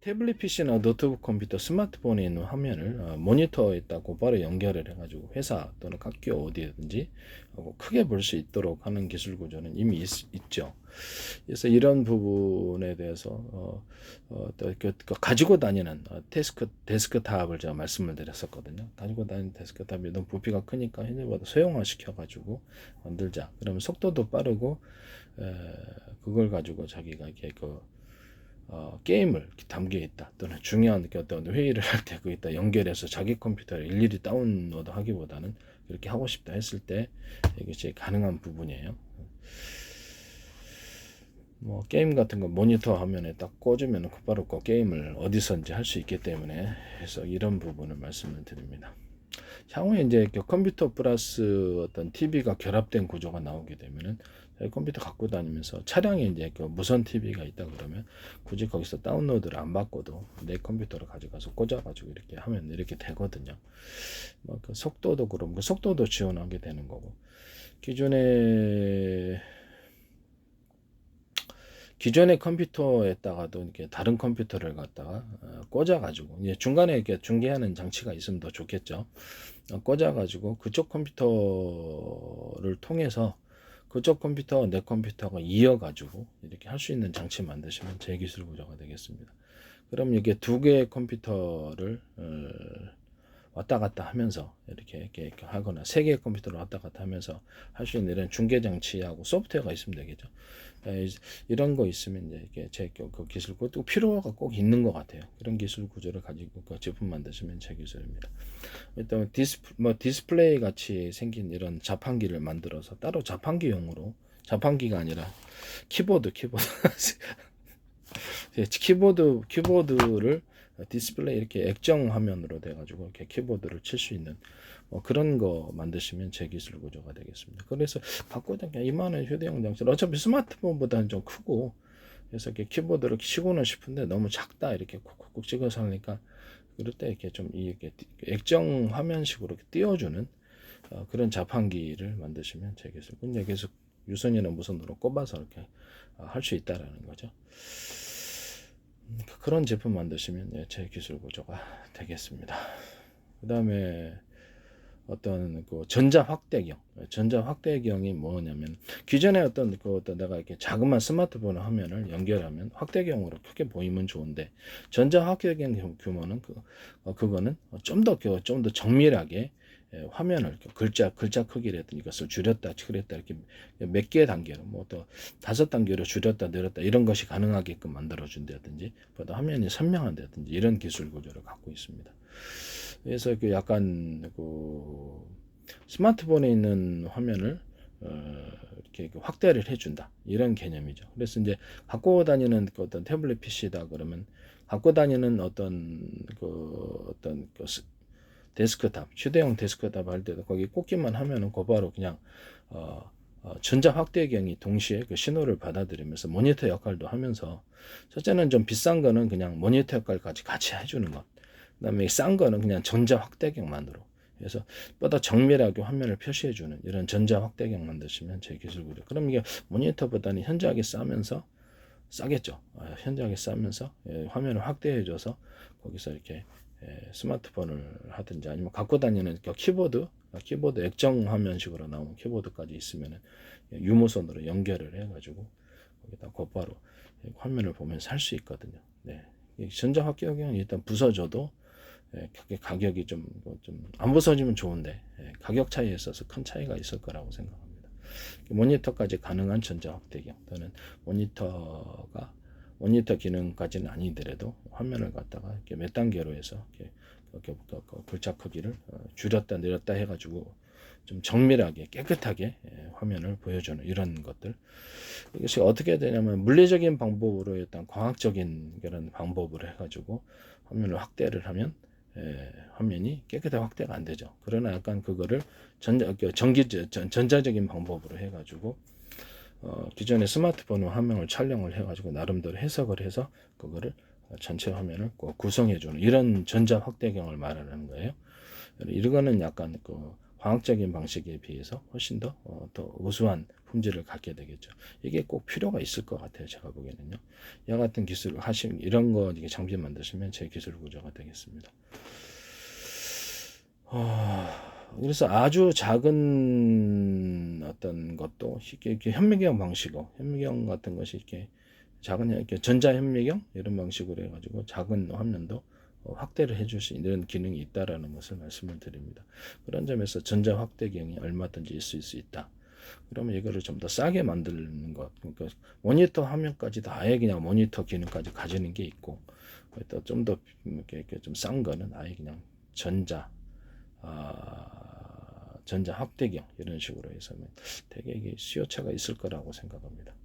태블릿 PC나 노트북 컴퓨터, 스마트폰에 있는 화면을 모니터에다 곧바로 연결을 해가지고 회사 또는 학교 어디든지 크게 볼 수 있도록 하는 기술 구조는 이미 있죠. 그래서 이런 부분에 대해서 가지고 다니는 데스크탑을 제가 말씀을 드렸었거든요. 가지고 다니는 데스크탑이 너무 부피가 크니까 현재보다 소형화 시켜가지고 만들자. 그러면 속도도 빠르고 그걸 가지고 자기가 이렇게 게임을 담겨 있다 또는 중요한 어떤 회의를 할 때 거기다 연결해서 자기 컴퓨터에 일일이 다운로드 하기보다는 그렇게 하고 싶다 했을 때 이것이 가능한 부분이에요. 뭐 게임 같은 거 모니터 화면에 딱 꽂으면 곧바로 게임을 어디선지 할 수 있기 때문에 해서 이런 부분을 말씀을 드립니다. 향후에 이제 컴퓨터 플러스 어떤 TV가 결합된 구조가 나오게 되면은 컴퓨터 갖고 다니면서 차량에 이제 무선 TV가 있다 그러면 굳이 거기서 다운로드를 안 받고도 내 컴퓨터를 가져가서 꽂아가지고 이렇게 하면 이렇게 되거든요. 뭐그 속도도 그럼 그 속도도 지원하게 되는 거고 기존의 컴퓨터에다가도 이렇게 다른 컴퓨터를 갖다가 꽂아가지고 이제 중간에 이렇게 중계하는 장치가 있으면 더 좋겠죠. 꽂아가지고 그쪽 컴퓨터를 통해서 그쪽 컴퓨터 내 컴퓨터가 이어가지고 이렇게 할 수 있는 장치 만드시면 제 기술 구조가 되겠습니다. 그럼 이게 두 개의 컴퓨터를 왔다 갔다 하면서 이렇게 하거나 세 개의 컴퓨터를 왔다 갔다 하면서 할 수 있는 이런 중계 장치하고 소프트웨어가 있으면 되겠죠. 이런 거 있으면 이제 이게 그 기술 또 필요가 꼭 있는 것 같아요. 그런 기술 구조를 가지고 그 제품 만드시면 제 기술입니다. 일단 디스플레이 같이 생긴 이런 자판기를 만들어서 따로 자판기가 아니라 키보드를 디스플레이 이렇게 액정 화면으로 돼가지고 이렇게 키보드를 칠 수 있는 그런 거 만드시면 제 기술 구조가 되겠습니다. 그래서 갖고 그냥 이만한 휴대용 장치 어차피 스마트폰보다는 좀 크고 그래서 이렇게 키보드를 치고는 싶은데 너무 작다 이렇게 콕콕콕 찍어서 하니까 그럴 때 이렇게 좀 이렇게 액정 화면식으로 띄워주는 그런 자판기를 만드시면 제 기술 이제 계속 유선이나 무선으로 꼽아서 이렇게 할 수 있다라는 거죠. 그런 제품 만드시면 제 기술 구조가 되겠습니다. 그 다음에 어떤 그 전자 확대경이 뭐냐면 기존에 어떤 내가 이렇게 자그마한 스마트폰 화면을 연결하면 확대경으로 크게 보이면 좋은데 전자 확대경 규모는 그거는 좀 더 정밀하게 화면을 글자 크기라든지 이것을 줄였다 줄였다 이렇게 몇 개 단계로 뭐 또 5단계로 줄였다 늘었다 이런 것이 가능하게끔 만들어 준다든지 보다 화면이 선명한다든지 이런 기술 구조를 갖고 있습니다. 그래서 약간 스마트폰에 있는 화면을 이렇게 확대를 해준다 이런 개념이죠. 그래서 이제 갖고 다니는 어떤 태블릿 PC다 그러면 갖고 다니는 어떤 데스크탑 휴대용 데스크탑 할 때도 거기 꽂기만 하면은 곧바로 그냥 전자 확대경이 동시에 그 신호를 받아들이면서 모니터 역할도 하면서 첫째는 좀 비싼 거는 그냥 모니터 역할까지 같이 해주는 것. 그다음에 싼 거는 그냥 전자 확대경만으로 그래서 보다 정밀하게 화면을 표시해주는 이런 전자 확대경 만드시면 제 기술구조. 그럼 이게 모니터보다는 현저하게 싸겠죠. 현저하게 싸면서 화면을 확대해줘서 거기서 이렇게 스마트폰을 하든지 아니면 갖고 다니는 키보드 액정 화면식으로 나온 키보드까지 있으면 유무선으로 연결을 해가지고 거기다 곧바로 화면을 보면서 할 수 있거든요. 네. 전자 확대경은 일단 부서져도 가격이 좀 안 부서지면 좋은데 가격 차이에 있어서 큰 차이가 있을 거라고 생각합니다. 모니터까지 가능한 전자 확대경 또는 모니터 기능까지는 아니더라도 화면을 갖다가 이렇게 몇 단계로 해서 이렇게 글자 크기를 줄였다 내렸다 해가지고 좀 정밀하게 깨끗하게 화면을 보여주는 이런 것들. 이것이 어떻게 되냐면 물리적인 방법으로 일단 광학적인 그런 방법으로 해가지고 화면을 확대를 하면 화면이 깨끗하게 확대가 안 되죠. 그러나 약간 그거를 전자적인 방법으로 해가지고 기존의 스마트폰 화면을 촬영을 해가지고 나름대로 해석을 해서 그거를 전체 화면을 구성해주는 이런 전자 확대경을 말하는 거예요. 이거는 약간 광학적인 방식에 비해서 훨씬 더 우수한 품질을 갖게 되겠죠. 이게 꼭 필요가 있을 것 같아요. 제가 보기에는요. 이와 같은 기술을 이런 거 이게 장비 만드시면 제 기술 구조가 되겠습니다. 그래서 아주 작은 어떤 것도 이렇게 현미경 방식으로, 현미경 같은 것이 이렇게 작은 이렇게 전자현미경 이런 방식으로 해가지고 작은 화면도 확대를 해줄 수 있는 기능이 있다라는 것을 말씀을 드립니다. 그런 점에서 전자 확대경이 얼마든지 있을 수 있다. 그러면 이거를 좀 더 싸게 만드는 것, 그러니까 모니터 화면까지도 아예 그냥 모니터 기능까지 가지는 게 있고, 또 좀 더 이렇게 좀 싼 거는 아예 그냥 전자 확대경 이런 식으로 해서 되게 이게 수요차가 있을 거라고 생각합니다.